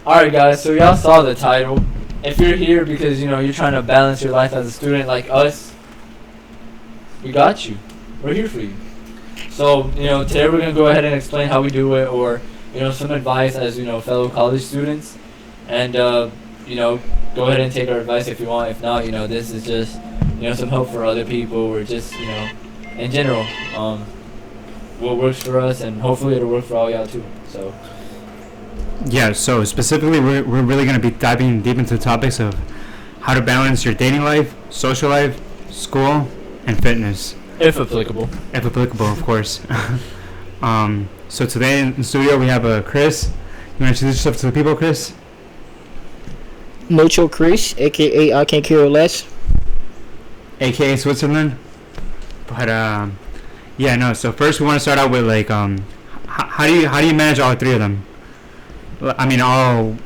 Alright guys, so y'all saw the title. If you're here because, you're trying to balance your life as a student like us, we got you. We're here for you. So, today we're going to go ahead and explain how we do it, or, some advice as, fellow college students. And, go ahead and take our advice if you want. If not, this is just, some help for other people, or just, in general, what works for us, and hopefully it'll work for all y'all too. So. Yeah, so specifically, we're really going to be diving deep into the topics of how to balance your dating life, social life, school, and fitness. If applicable. If applicable, of course. So today in the studio we have Chris. You want to introduce yourself to the people, Chris? Mucho Chris, a.k.a. I Can't Care Less. A.k.a. Switzerland. But, so first we want to start out with, like, how do you manage all three of them? I mean, all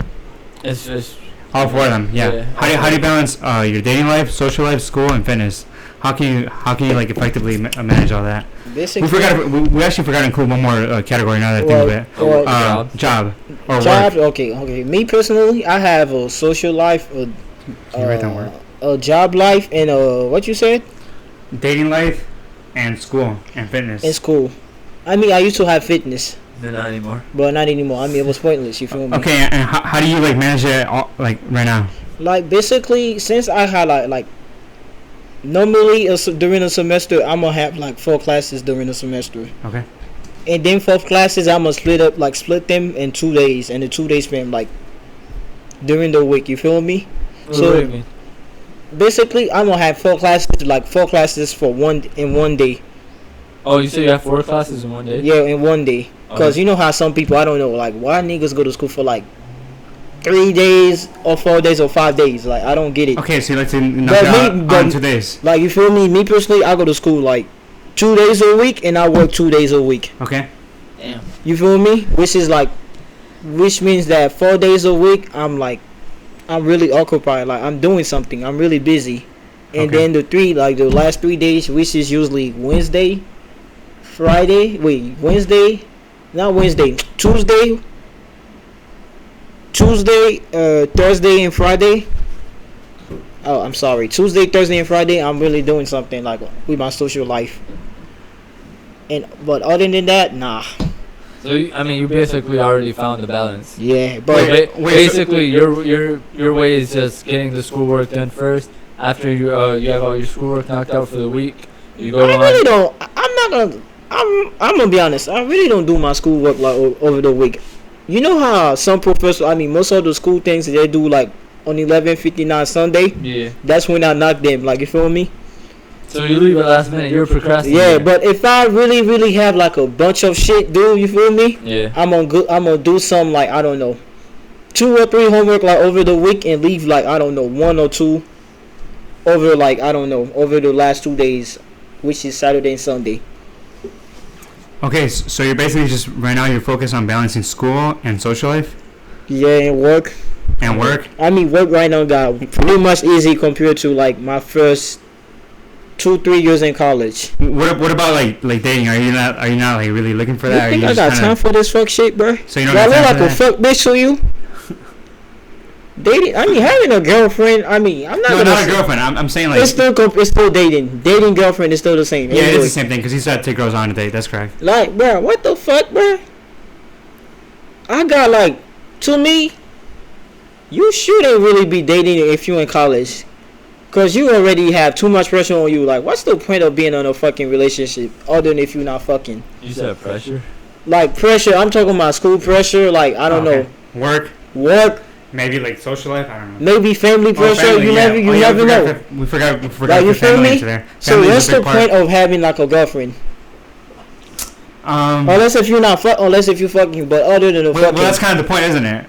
four of them, yeah. How do you balance your dating life, social life, school, and fitness? How can you like effectively manage all that? Basically, we actually forgot to include one more category now that I think of it. Job or job. Work. Okay. Me personally, I have a social life, a job life, and what you said? Dating life, and school and fitness. And school. I mean, I used to have fitness. No, not anymore. But not anymore. I mean, it was pointless. You feel me? Okay, and how do you like manage it all, like right now? Like basically, since I had like normally during the semester, I'm gonna have like 4 classes during the semester. Okay. And then 4 classes, I'm gonna split them in 2 days, and the 2 days span like during the week. You feel me? What do you mean? Basically, I'm gonna have 4 classes for one day. Oh, you say you have 4 classes in one day? Yeah, in one day. Cause you know how some people, I don't know, like why niggas go to school for like 3 days or 4 days or 5 days. Like I don't get it. Okay, so you like to knock it out on 2 days. Like you feel me? Me personally, I go to school like 2 days a week, and I work 2 days a week. Okay. Damn. You feel me? Which means that 4 days a week, I'm really occupied. Like I'm doing something. I'm really busy. And then the last 3 days, which is usually Tuesday, Thursday and Friday. Oh, I'm sorry. Tuesday, Thursday, and Friday, I'm really doing something like with my social life. But other than that, nah. So you basically already found the balance. Yeah, but basically your way is just getting the schoolwork done first. After you have all your schoolwork knocked out for the week, you go. I'm gonna be honest. I really don't do my schoolwork like over the week. You know how some professors, most of the school things they do like on 11:59 Sunday. Yeah. That's when I knock them. Like you feel me? So you leave at last minute. You're procrastinating. Yeah, but if I really have like a bunch of shit, dude, you feel me? Yeah. I'm gonna do some like I don't know, 2 or 3 homework like over the week and leave like I don't know 1 or 2 over like I don't know over the last 2 days, which is Saturday and Sunday. Okay, so you're basically just right now you're focused on balancing school and social life. Yeah, and work. And work. I mean, work right now got pretty much easy compared to like my first 2-3 years in college. What about like dating? Are you not like really looking for that? You think I got time for this fuck shit, bro? So you don't got time like a fuck bitch to you? Dating, having a girlfriend. I'm not a girlfriend. I'm saying like it's still dating. Dating girlfriend is still the same. Yeah, it is the same thing because he said take girls on a date. That's correct. Like, bro, what the fuck, bro? I got like, to me, you shouldn't really be dating if you're in college, cause you already have too much pressure on you. Like, what's the point of being in a fucking relationship other than if you're not fucking? You said pressure. Like pressure. I'm talking about school pressure. Like I don't know. Work. Maybe like social life, I don't know. Maybe family pressure. Family, you never know. We forgot. Like you feel me? So what's the point of having like a girlfriend? Unless if you're fucking, but other than fucking. Well, that's kind of the point, isn't it?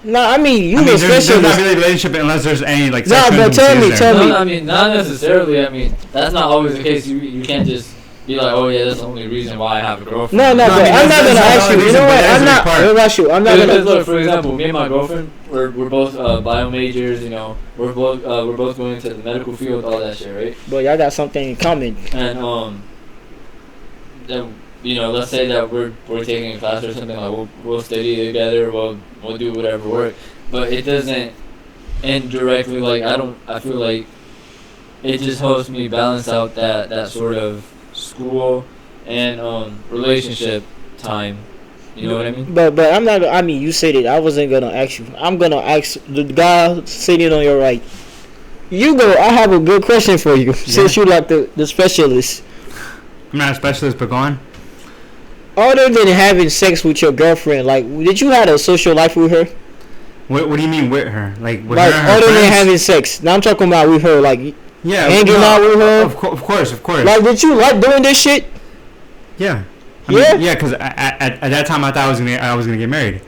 No, I mean there's not really a relationship unless there's any like. No, but tell me. No, I mean not necessarily. I mean that's not always the case. You can't just be like, oh yeah, that's the only reason why I have a girlfriend. No, but I'm not gonna ask you. You know what? I'm not gonna. Look, for example, me and my girlfriend, we're both bio majors. We're both going into the medical field, all that shit, right? But y'all got something in common. And let's say that we're taking a class or something, like we'll study together, we'll do whatever work, but it doesn't end directly. Like I feel like it just helps me balance out that sort of school and relationship time. You know what I mean? But I'm not. I mean, you said it. I wasn't gonna ask you. I'm gonna ask the guy sitting on your right. You go. I have a good question for you. Since you like the specialist. I'm not a specialist, but go on. Other than having sex with your girlfriend, like, did you have a social life with her? What do you mean with her? Like with like her and her other friends? than having sex. Now I'm talking about with her, like Yeah, hanging out with her. Of course. Like, did you like doing this shit? Yeah. Yeah? Yeah, because at that time I thought I was gonna get married.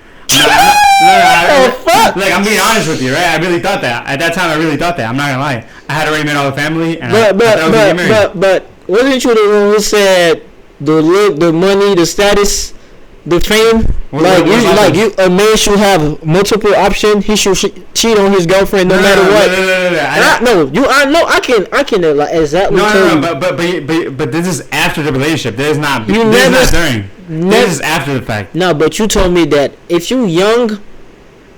Like, I'm being honest with you, right? I really thought that. At that time, I really thought that. I'm not gonna lie. I had already met all the family, and I thought I was gonna get married. But wasn't you the one who said the look, the money, the status, the fame? A man should have multiple options. He should cheat on his girlfriend no matter what. No. I can like exactly. No. But this is after the relationship. This is not. This is not during. This is after the fact. No, but you told me that if you young,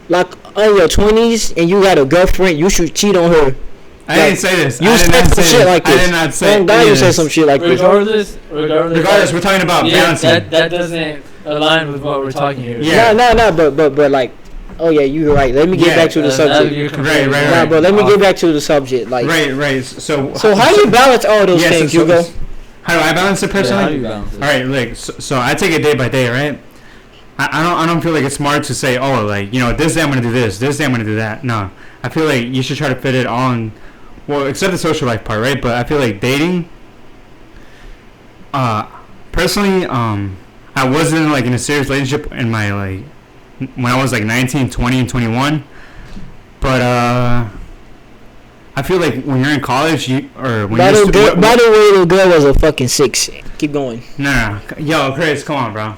like in your 20s, and you got a girlfriend, you should cheat on her. I didn't say this. You said some shit like this. I did not say. You said some shit like this. Regardless, we're talking about balancing. That doesn't align with what we're talking here. Yeah. No. But like, oh yeah, you're right. Let me get back to the subject. Right. Nah, but let me get back to the subject. Like, right. So how do you balance all those things, Hugo? How do I balance it personally? Yeah, how do you balance it? All right, like so I take it day by day, right? I don't feel like it's smart to say, oh, like, this day I'm gonna do this day I'm gonna do that. No, I feel like you should try to fit it on. Well, except the social life part, right? But I feel like dating. Personally, I wasn't like in a serious relationship in my when I was like 19, 20, and 21. But I feel like when you're in college, by the way, the girl was a fucking 6. Keep going. No. Yo, Chris, come on, bro.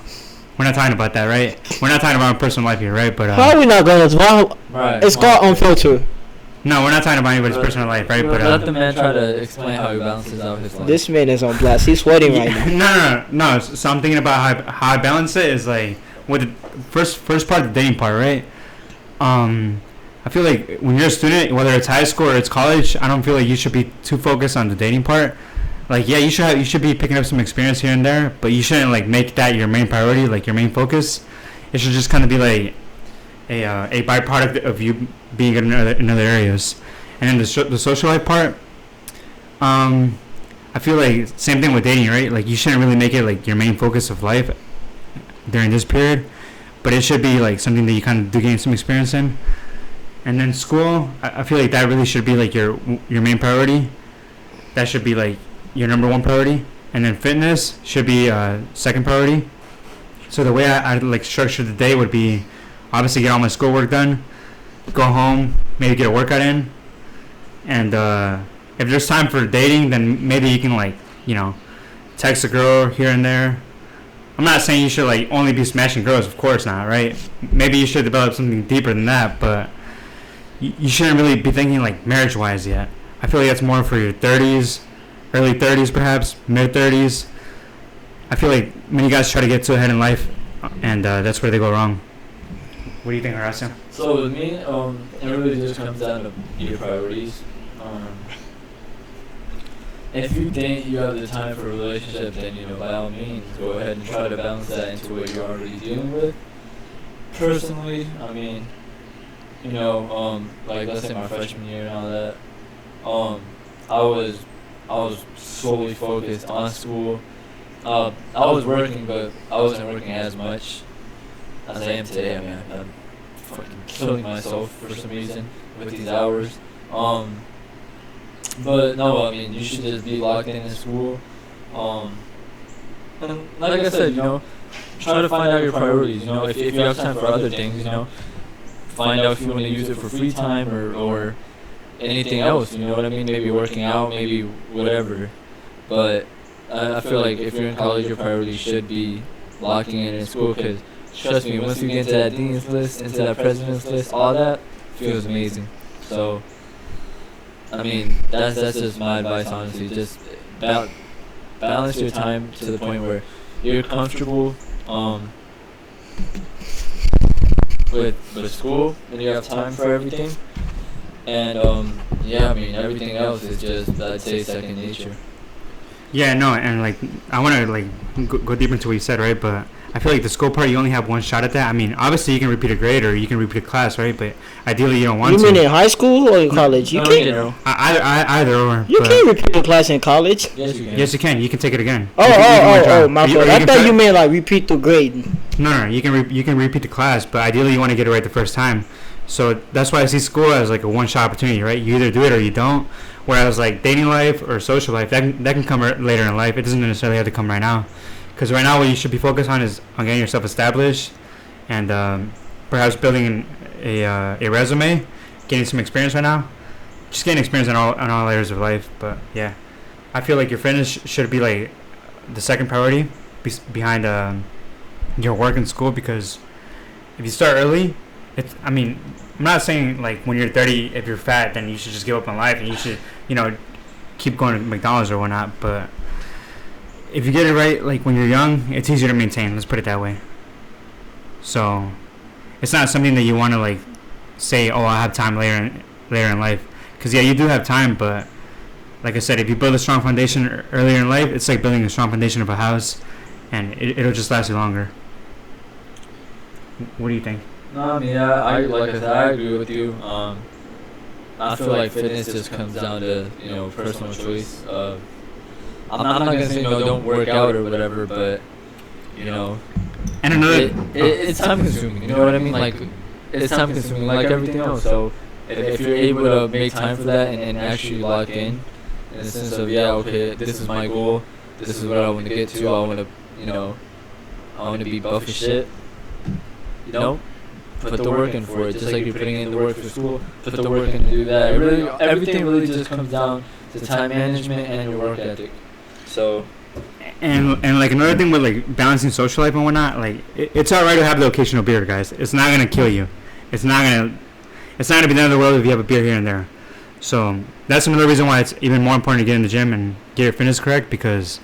We're not talking about that, right? We're not talking about our personal life here, right? But how are we not going to? Right. It's called Unfiltered. No, we're not talking about anybody's personal life, right? But let the man try to explain how he balances out his life. This man is on blast. He's sweating right now. No. So I'm thinking about how I balance it is like with the first part, the dating part, right? I feel like when you're a student, whether it's high school or it's college, I don't feel like you should be too focused on the dating part. Like, yeah, you should be picking up some experience here and there, but you shouldn't like make that your main priority, like your main focus. It should just kind of be like a byproduct of you being good in other areas. And then the social life part, I feel like same thing with dating, right? Like, you shouldn't really make it like your main focus of life during this period, but it should be like something that you kind of do gain some experience in. And then school, I feel like that really should be like your main priority. That should be like your number one priority. And then fitness should be second priority. So the way I like structure the day would be obviously get all my schoolwork done, go home, maybe get a workout in, and if there's time for dating, then maybe you can like text a girl here and there. I'm not saying you should like only be smashing girls, of course not, right? Maybe you should develop something deeper than that, but you shouldn't really be thinking like marriage-wise yet. I feel like that's more for your 30s, early 30s perhaps, mid-30s. I feel like many guys try to get too ahead in life, and that's where they go wrong. What do you think, Horacio? So with me, it really just comes down to your priorities. If you think you have the time for a relationship, then by all means, go ahead and try to balance that into what you're already dealing with. Personally, I mean, like let's say my freshman year and all that, I was solely focused on school. I was working, but I wasn't working as much as I am today. I mean, I'm fucking killing myself for some reason with these hours. But no, I mean, you should just be locked in school. And like I said, try to find out your priorities. If you have time for other things, find out if you want to use it for free time or anything else. You know what I mean? Maybe working out, maybe whatever. But I feel like if you're in college, your priority should be locking in school. Because trust me, once you get into that dean's list, into that president's list, all that feels amazing. So, I mean, that's just my advice, honestly. Just balance your time to the point where you're comfortable with school and you have time for everything. And yeah, I mean everything else is just, I'd say, second nature. Yeah, no, and like I want to like go deeper into what you said, right? But I feel like the school part, you only have one shot at that. I mean, obviously you can repeat a grade or you can repeat a class, right? But ideally you don't want You to. mean in high school or in college? You No, can't. you know. Either or. You but can't repeat a class in college. Yes, you can. Yes, you can. You can take it again. Oh, You can withdraw. oh, my Or fault. or I can thought try- you meant like repeat the grade. No, you can you can repeat the class, but ideally you want to get it right the first time. So that's why I see school as like a one-shot opportunity, right? You either do it or you don't. Whereas like dating life or social life, that can come later in life. It doesn't necessarily have to come right now. Because right now what you should be focused on is on getting yourself established and perhaps building a resume, getting some experience right now. Just getting experience in all areas of life. But yeah, I feel like your fitness should be like the second priority behind your work in school, because if you start early, I mean, I'm not saying like when you're 30, if you're fat, then you should just give up on life and you should, keep going to McDonald's or whatnot. But if you get it right, like when you're young, it's easier to maintain. Let's put it that way. So it's not something that you want to like say, oh, I have time later in life. Because yeah, you do have time, but like I said, if you build a strong foundation earlier in life, it's like building a strong foundation of a house, and it'll just last you longer. What do you think? No, I mean, I like I said, I agree with you. I feel like fitness just comes down to personal choice. I'm not gonna say don't work out or whatever, but And another, it's time consuming. You know what I mean? Like it's time consuming, like everything else. So if you're able to make time for that and actually lock in the sense of okay, this is my goal. This is what I want to get to. I want to I want to be buff as shit. Put the work in for it, just like you're putting in the work for school. Put the work in to do that. Everything really just comes down to time management and your work ethic. So. and like another thing with like balancing social life and whatnot, like it's alright to have the occasional beer, guys. It's not gonna kill you. It's not gonna be the end of the world if you have a beer here and there. So that's another reason why it's even more important to get in the gym and get your fitness correct, because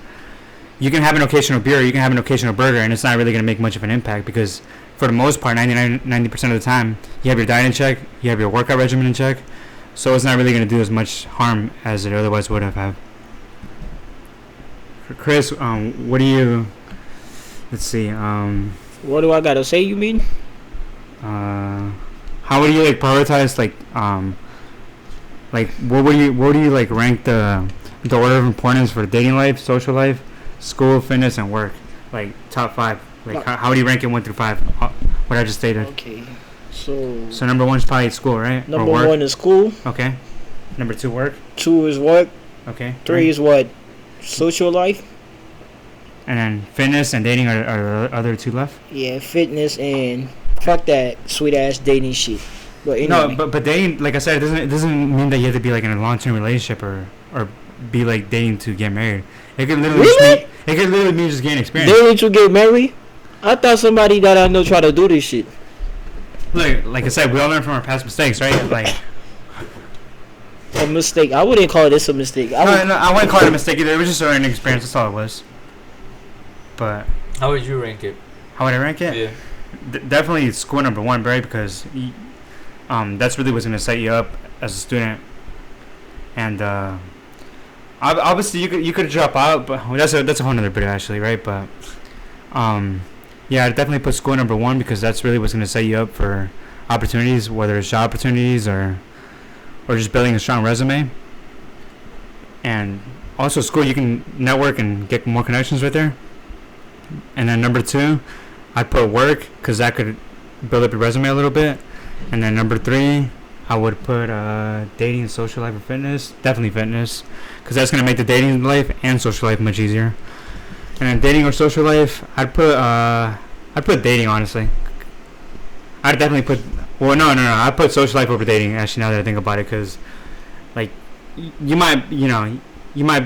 you can have an occasional beer, you can have an occasional burger, and it's not really gonna make much of an impact, because for the most part, 90% of the time, you have your diet in check, you have your workout regimen in check, so it's not really going to do as much harm as it otherwise would have. For Chris, what do you? Let's see. What do I gotta say? You mean? How would you like prioritize what do you like rank the order of importance for dating life, social life, school, fitness, and work? Like top 5. Like how do you rank it 1 through 5? What I just stated. Okay. So number 1 is probably school, right? number or work. 1 is school. Okay. Number 2, work. 2 is work. Okay. 3 is what? Social life. And then fitness and dating are the other 2 left. Yeah, fitness and fuck that sweet ass dating shit. But anyway. No, but dating, like I said, it doesn't mean that you have to be like in a long-term relationship or be like dating to get married. It could literally mean just getting experience. Dating to get married? I thought somebody that I know try to do this shit. Look, like I said, we all learn from our past mistakes, right? Like A mistake. I wouldn't call this a mistake. no, I wouldn't call it a mistake either. It was just a learning experience. That's all it was. But How would you rank it? how would I rank it? Yeah. Definitely school number 1, right? Because that's really what's gonna set you up as a student. And obviously you could drop out, but that's a whole nother bit actually, right? But yeah, I'd definitely put school number 1, because that's really what's gonna set you up for opportunities, whether it's job opportunities or just building a strong resume. And also school, you can network and get more connections right there. And then number 2, I'd put work, because that could build up your resume a little bit. And then number 3, I would put dating and social life and fitness. Definitely fitness, because that's going to make the dating life and social life much easier. And then dating or social life, I'd put dating, honestly. I'd definitely put, well, no, I'd put social life over dating, actually, now that I think about it, because like you might be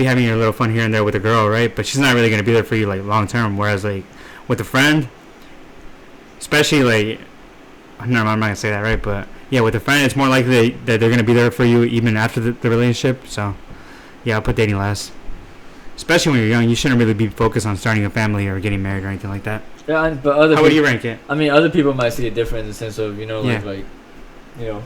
having your little fun here and there with a girl, right? But she's not really going to be there for you like long term. Whereas like with a friend, especially like, no, I'm not going to say that, right? But yeah, with a friend, it's more likely that they're going to be there for you even after the relationship. So yeah, I'll put dating last. especially when you're young, you shouldn't really be focused on starting a family or getting married or anything like that. Yeah, but other How would people, you rank it? I mean, other people might see it different in the sense of, Yeah. you know,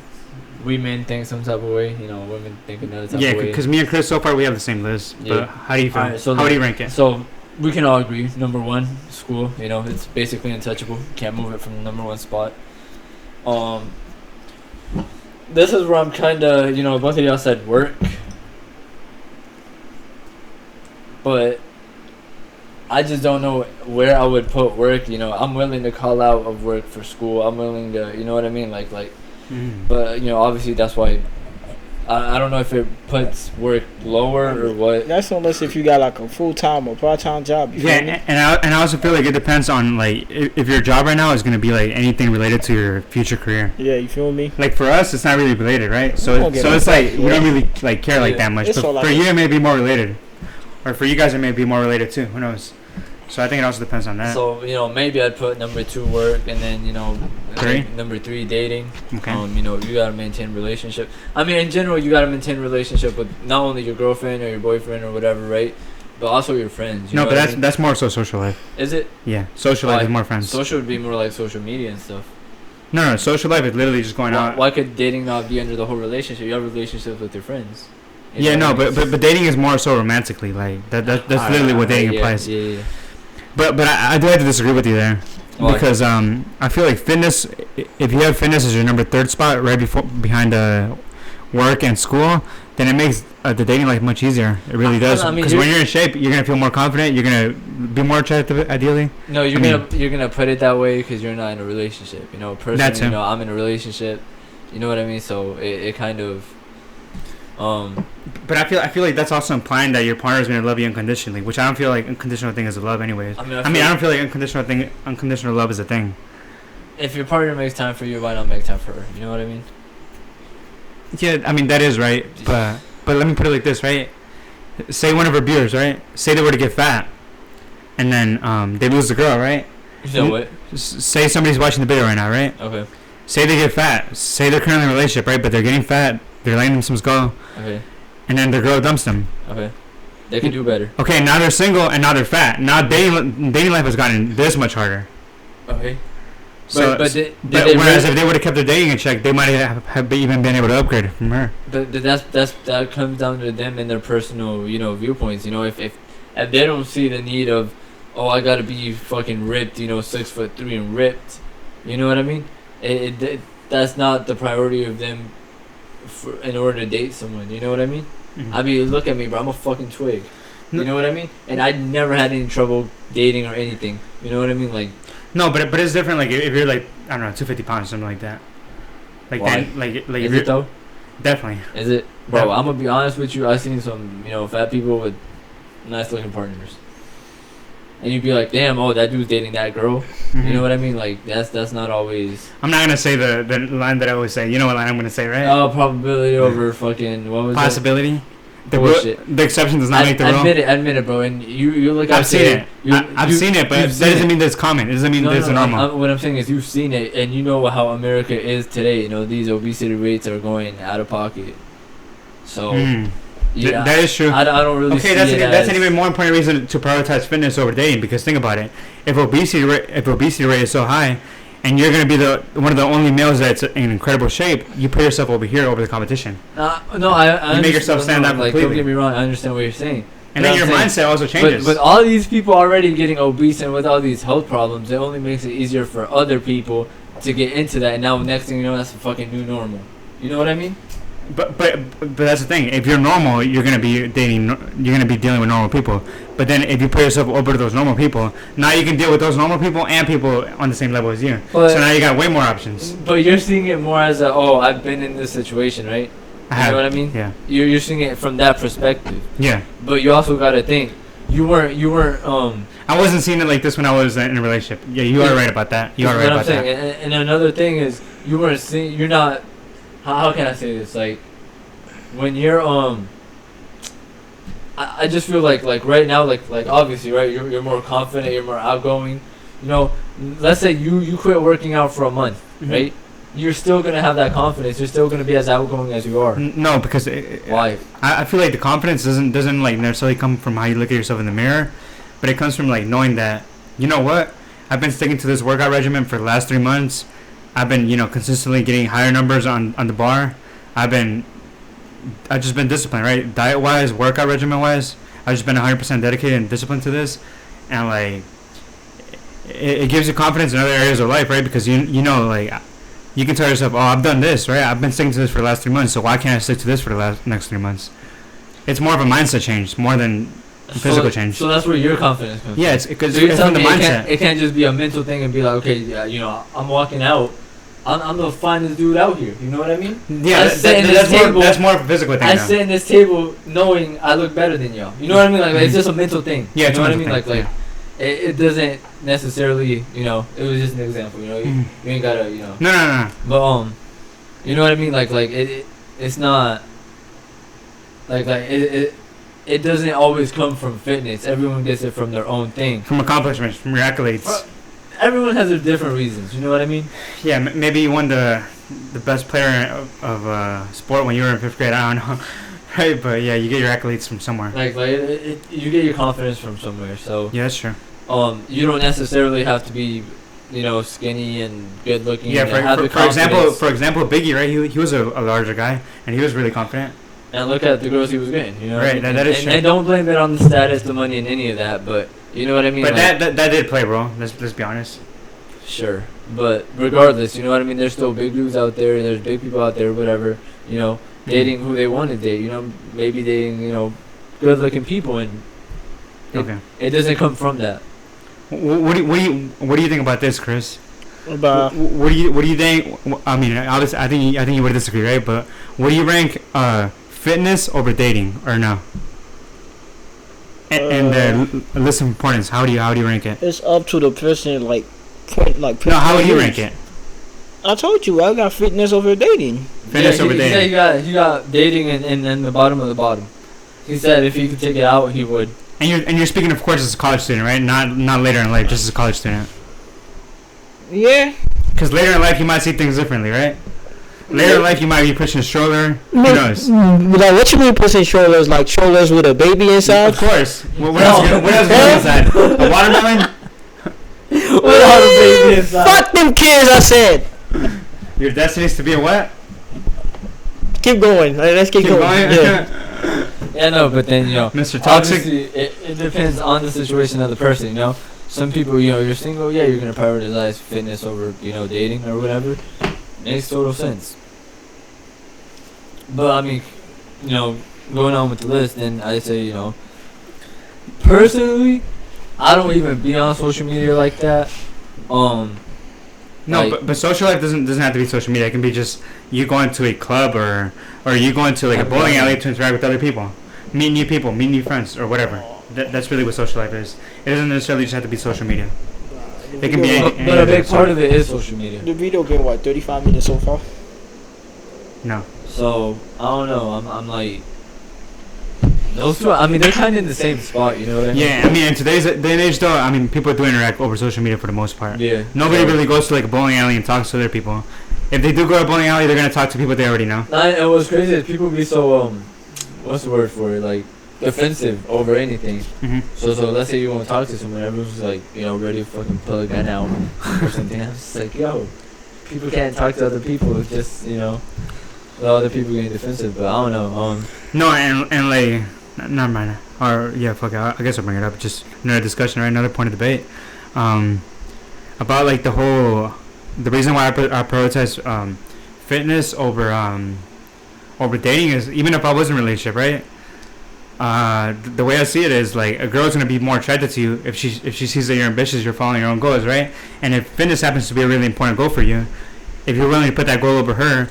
we men think some type of way, women think another type Yeah, of way. because me and Chris, so far, we have the same list. Yeah. But how do you feel? Alright, so how would you rank it? So we can all agree. Number one, school. It's basically untouchable. Can't move it from the number one spot. This is where I'm kind of, both of y'all said work, but I just don't know where I would put work. I'm willing to call out of work for school. I'm willing to, you know what I mean, like. But obviously that's why. I don't know if it puts work lower or what. That's unless if you got like a full-time or part-time job. You feel me? Yeah, and I also feel like it depends on like if your job right now is gonna be like anything related to your future career. Yeah, you feel me? Like for us, it's not really related, right? We So won't get it's on like that, we yeah. don't really like care like Yeah. that much. It's But all like for it. you, it may be more related, or for you guys, it may be more related too. Who knows? So I think it also depends on that. So maybe I'd put number 2 work, and then Three? number 3 dating. Okay. You gotta maintain relationship. I mean, in general, you gotta maintain relationship with not only your girlfriend or your boyfriend or whatever, right? But also your friends. You No, know but what I mean? that's more so social life. Is it? Yeah, social life Why? is more friends. Social would be more like social media and stuff. No, social life is literally just going out. Why could dating not be under the whole relationship? You have relationships with your friends. You Yeah, know no, what I mean? but dating is more so romantically. Like that's literally what dating yeah, implies. Yeah. But I do have to disagree with you there. Why? Because I feel like fitness, if you have fitness as your number 3rd spot right behind work and school, then it makes the dating life much easier. It really does. I mean, Because when you're in shape, you're gonna feel more confident. You're gonna be more attractive, ideally. No, you're gonna put it that way because you're not in a relationship. Personally, That too. I'm in a relationship. You know what I mean? So it kind of, But I feel like that's also implying that your partner is gonna love you unconditionally, which I don't feel like unconditional thing is a love, anyways. I I don't feel like unconditional love is a thing. if your partner makes time for you, why not make time for her? You know what I mean? Yeah, I mean that is right, but let me put it like this, right? Say one of her viewers, right? Say they were to get fat, and then they lose the girl, right? You know what? Say somebody's watching the video right now, right? Okay. Say they get fat. Say they're currently in a relationship, right? But they're getting fat. They're letting them some skull, Okay. and then their girl dumps them. Okay. They can do better. Okay, now they're single and now they're fat. Now dating life has gotten this much harder. Okay. So, but did but they whereas really- if they would have kept their dating in check, they might have even been able to upgrade from her. But that comes down to them and their personal, viewpoints. If they don't see the need of, oh, I gotta be fucking ripped, 6'3" and ripped, you know what I mean? That's not the priority of them, in order to date someone. You know what I mean? Mhm. I mean, look at me, bro. I'm a fucking twig. No- You know what I mean? And I never had any trouble dating or anything. You know what I mean? Like, No, but it's different. Like if you're like, I don't know, 250 pounds, something like that. Like Why? then, like if is you're it though? definitely. Is it, bro? Definitely. I'm gonna be honest with you. I've seen some, fat people with nice looking partners, and you'd be like, damn, oh, that dude's dating that girl. Mhm. You know what I mean? Like that's not always. I'm not gonna say the line that I always say. You know what line I'm gonna say, right? Oh, probability over fucking what was Possibility. The Bullshit. the exception does not make the rule. Admit it, bro. And you look. I've up seen to it. I've seen it, but that you've seen doesn't it. mean that it's common. It doesn't mean that it's normal. What I'm saying is you've seen it, and you know how America is today. These obesity rates are going out of pocket. So Mm. yeah, That is true. I don't really see Okay, that's it that's as, an even more important reason to prioritize fitness over dating. Because think about it: if obesity rate is so high, and you're gonna be one of the only males that's in incredible shape, you put yourself over here over the competition, No, I You make understand- yourself stand up Like, completely. don't get me wrong, I understand what you're saying. and But then I'm your saying- mindset also changes. But all these people already getting obese and with all these health problems, it only makes it easier for other people to get into that. And now next thing you know, that's a fucking new normal. You know what I mean? But that's the thing. If you're normal, you're gonna be dating. You're gonna be dealing with normal people. But then if you put yourself over to those normal people, now you can deal with those normal people and people on the same level as you. But- So now you got way more options. But you're seeing it more as a, oh, I've been in this situation, right? You know what I mean? Yeah. You're seeing it from that perspective. Yeah. But you also gotta think, you weren't I wasn't seeing it like this when I was in a relationship. Yeah, you are right about that. You are right what I'm about saying. that. And another thing is, you weren't seeing. You're not. How can I say this? Like, when you're I just feel like right now, like obviously, right? You're more confident. You're more outgoing. Let's say you quit working out for a month, Mhm. right? you're still gonna have that confidence. You're still gonna be as outgoing as you are. No, because Why? I feel like the confidence doesn't like necessarily come from how you look at yourself in the mirror, but it comes from like knowing that, you know what, I've been sticking to this workout regimen for the last 3 months. I've been, consistently getting higher numbers on the bar. I've just been disciplined, right? Diet wise, workout regimen wise, I've just been 100% dedicated and disciplined to this, and like it gives you confidence in other areas of life, right? Because like you can tell yourself, oh, I've done this, right? I've been sticking to this for the last 3 months, so why can't I stick to this for the next 3 months? It's more of a mindset change, more than physical change. So that's where your confidence comes. Yeah, it's because So you're it's telling from the me mindset. it can't just be a mental thing and be like, okay, yeah, I'm walking out. I'm the finest dude out here. You know what I mean? Yeah, that's more of a physical thing. I now. sit in this table knowing I look better than y'all. You know what I mean? Like it's just a mental thing. Yeah, you know what I mean? thing. Like it doesn't necessarily. It was just an example. You ain't gotta. No. But you know what I mean? Like it's not. Like it doesn't always come from fitness. Everyone gets it from their own thing. From accomplishments, from your accolades. Everyone has their different reasons. You know what I mean? Yeah, maybe you won the best player of sport when you were in 5th grade. I don't know, right? But yeah, you get your accolades from somewhere. Like you get your confidence from somewhere. So Yeah, that's true. you don't necessarily have to be, skinny and good looking. Yeah, and have the for example, confidence. Biggie, right? He was a larger guy, and he was really confident. And look at the girls he was getting. You know what I Right, mean? that is and, true. and don't blame it on the status, the money, and any of that. But you know what I mean? But Like, that did play, bro. Let's be honest. Sure, but regardless, you know what I mean. There's still big dudes out there. There's big people out there. Whatever. Dating who they want to date. Maybe dating good-looking people, and it doesn't come from that. What do you think about this, Chris? About What do you think? I mean, obviously, I think you would disagree, right? But what do you rank fitness over dating, or no? And the list of importance. How do you rank it? it's up to the person. No, how would you rank it? I told you I got fitness over dating. Fitness over He dating. said he got dating and the bottom of the bottom. He said if he could take it out, he would. And you're speaking, of course, as a college student, right? Not later in life, just as a college student. Yeah. Because later in life, you might see things differently, right? Later in life, you might be pushing a stroller. Who knows? Like, what you mean pushing strollers? Like strollers with a baby inside? Of course. What else going inside? A watermelon? Without a baby inside. Fuck them kids! I said. Your destiny is to be a what? Keep going. Let's keep going. Yeah. Yeah, no, but then Mr. Toxic. obviously it depends on the situation of the person. Some people, you're single, yeah, you're gonna prioritize fitness over dating or whatever. Makes total sense. But I mean, going on with the list, then I say personally, I don't even be on social media like that. No, like- but social life doesn't have to be social media. It can be just you going to a club or you going to like a bowling alley to interact with other people, meet new people, meet new friends, or whatever. That's really what social life is. It doesn't necessarily just have to be social media. It can be But a big part of it is social media. The video been 35 minutes so far? No. So I don't know. I'm like those two. I mean, they're kind of in the same spot. You know what I mean? Yeah, I mean, in today's day and age, though, I mean, people do interact over social media for the most part. Yeah. Nobody really goes to like a bowling alley and talks to other people. If they do go to a bowling alley, they're gonna talk to people they already know. And what's crazy is people be so what's the word for it? Like defensive over anything. Mm-hmm. So let's say you want to talk to someone, everyone's just like ready to fucking pull a gun out or something. I'm just like, yo, people can't talk to other people. It's just the other people getting defensive. But I don't know. No, and like, never mind. Or yeah, fuck it. I guess I'll bring it up. Just another discussion, right? Another point of debate. About like the reason why I prioritize fitness over dating is, even if I was in a relationship, right? The way I see it is like a girl's gonna be more attracted to you if she sees that you're ambitious, you're following your own goals, right? And if fitness happens to be a really important goal for you, if you're willing to put that goal over her,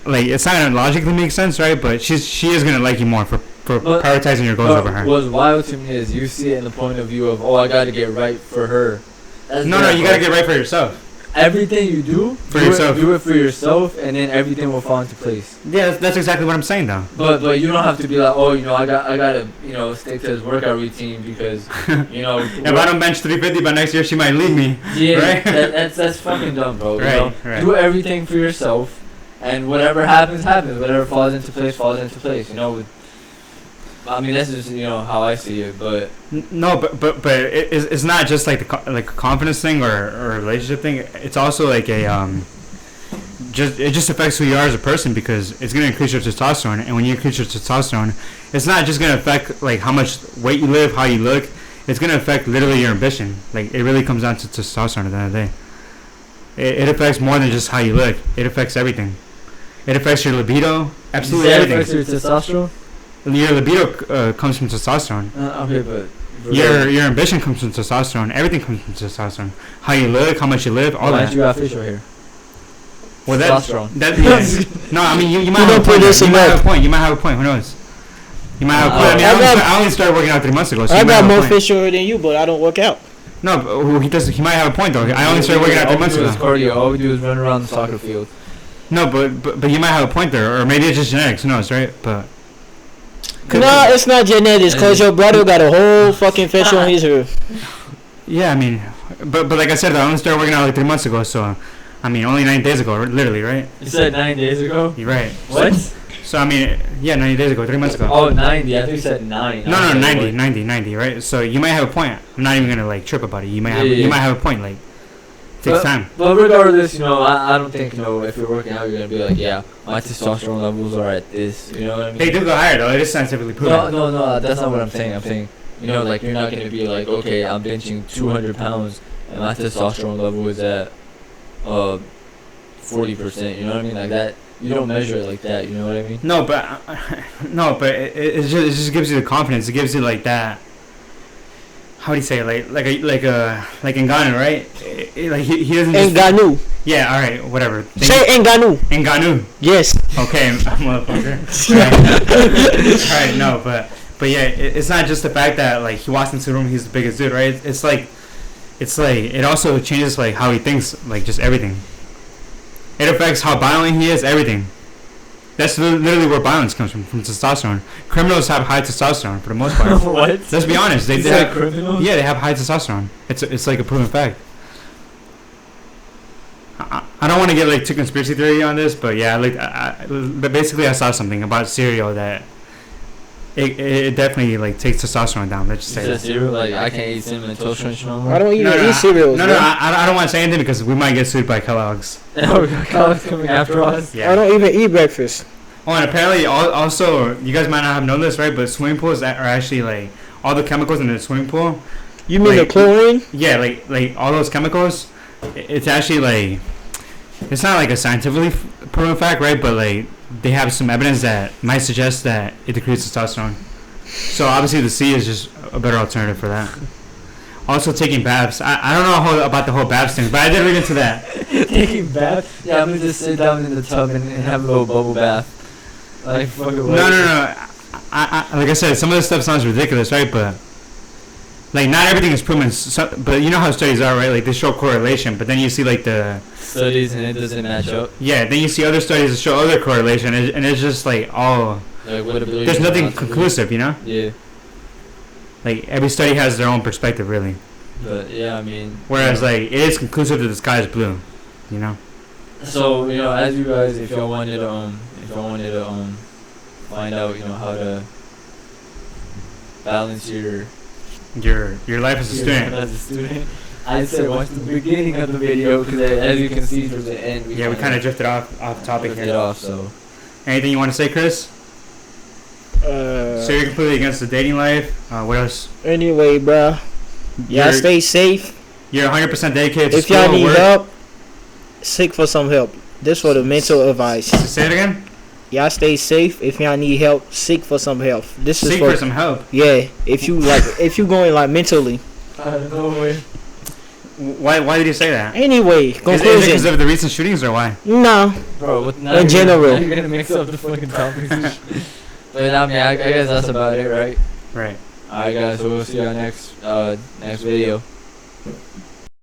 it's not gonna logically make sense, right? But she is gonna like you more for prioritizing your goals over her. What's wild to me is you see it in the point of view of I gotta get right for her. No, you gotta get right for yourself. everything you do, For yourself. do it for yourself, and then everything will fall into place. Yeah, that's exactly what I'm saying though. But you don't have to be like, oh, you know, I gotta, you know, stick to this workout routine because, you know, If I don't bench 350 by next year, she might leave me. yeah, Right? that's fucking dumb, bro. Right, You know? right. Do everything for yourself, and whatever happens, happens. Whatever falls into place, falls into place. You know. I mean, that's just, you know, how I see it, but No, but it's not just like like a confidence thing or a relationship thing. It's also like a it just affects who you are as a person because it's gonna increase your testosterone, and when you increase your testosterone, it's not just gonna affect like how much weight you lift, how you look. It's gonna affect literally your ambition. Like it really comes down to testosterone at the end of the day. It affects more than just how you look. It affects everything. It affects your libido. Absolutely that everything. affects your testosterone. Your libido comes from testosterone. Okay, but Your ambition comes from testosterone. Everything comes from testosterone. How you look, how much you live, all why that. you got facial hair? Well, Testosterone. that yeah. No, I mean you might You have a don't put point. this You in might milk. have a point. You might have a point. Who knows? You might have a point. I mean, I only started working out 3 months ago. So I you might got have a more point. facial hair than you, but I don't work out. No, but he does. He might have a point though. I only started working out 3 months All we do ago. is cardio. All we do is run around the soccer field. No, but you might have a point there, or maybe it's just genetics. Who knows, right? But No, it's not genetics, cause your brother got a whole fucking facial on his hair. yeah, I mean, but like I said, I only started working out like 3 months ago. So, I mean, only 9 days ago, literally, right? You said 9 days ago. You're right. What? So I mean, yeah, 90 days ago, 3 months ago. Oh, 90. I think you said 9. No, 90, right? So you might have a point. I'm not even gonna like trip about it. You might have, Yeah. you might have a point. Like, it takes time. But regardless, you know, I don't think, you know, if you're working out, you're gonna be like, yeah, my testosterone levels are at this. You know what I mean? They do go higher though. It is scientifically proven. No, that's not what I'm saying. I'm saying, you know, like you're not gonna be like, okay, I'm benching 200 pounds and my testosterone level is at 40%. You know what I mean? Like that. You don't measure it like that. You know what I mean? No, but it just gives you the confidence. It gives you like that. How do you say it? Like Ngannou, right? Like he doesn't. Just, Ngannou. yeah, all right, whatever. Say Ngannou. Ngannou. Yes. Okay, motherfucker. Right. Alright, no, but yeah, it's not just the fact that like he walks into the room, he's the biggest dude, right? It's like it also changes like how he thinks, like just everything. It affects how violent he is, everything. That's literally where violence comes from testosterone. Criminals have high testosterone for the most part. What? Let's be honest, they You said have, criminals? yeah, they have high testosterone. It's like a proven fact. I don't want to get like too conspiracy theory on this, but yeah, but basically I saw something about cereal that it definitely like takes testosterone down. Let's just say Is that. that cereal? Like I can't eat cinnamon toast crunch no more. I don't even eat cereals. No, bro. I don't want to say anything because we might get sued by Kellogg's. Kellogg's coming after us. Yeah. I don't even eat breakfast. Oh, and apparently also you guys might not have known this, right? But swimming pools are actually like all the chemicals in the swimming pool. You mean Like- the chlorine? Yeah, like all those chemicals. It's actually like it's not like a scientifically proven fact, right? But like they have some evidence that might suggest that it decreases testosterone. So obviously the sea is just a better alternative for that. Also taking baths. I don't know about the whole baths thing, but I did read into that. Taking bath? Yeah, I'm gonna just sit down in the tub and have a little bubble bath. Like fucking. No. I like I said, some of this stuff sounds ridiculous, right? But like not everything is proven. So, but you know how studies are, right? Like they show correlation, but then you see like the Studies and it doesn't match up. yeah. Then you see other studies that show other correlation, and it's just like all Like what ability? there's nothing conclusive, you know. Yeah, Like every study has their own perspective, really. but yeah, I mean. Whereas like it is conclusive that the sky is blue, you know. So you know, as you guys, if y'all wanted to find out, you know, how to balance your Your life as a student. as a student, I said watch the beginning of the video because as you can see from the end, Yeah, we kind of drifted off topic drifted here. off. So Anything you want to say, Chris? So you're completely against the dating life. What else? Anyway, bruh. Y'all You're- stay safe. You're 100% dedicated to If school y'all and need work. help, seek for some help. This for the mental advice. Say it again. Y'all stay safe. If y'all need help, seek for some help. This is Seek for some help. yeah. If you going like mentally. I don't know where. Why did you say that? Anyway, Is it because conclusion. of the recent shootings or why? No. Bro, what, now In general. you're gonna mix up the fucking topics. But I mean, I guess that's about it, right? Right. Alright, guys, so we'll see y'all next video.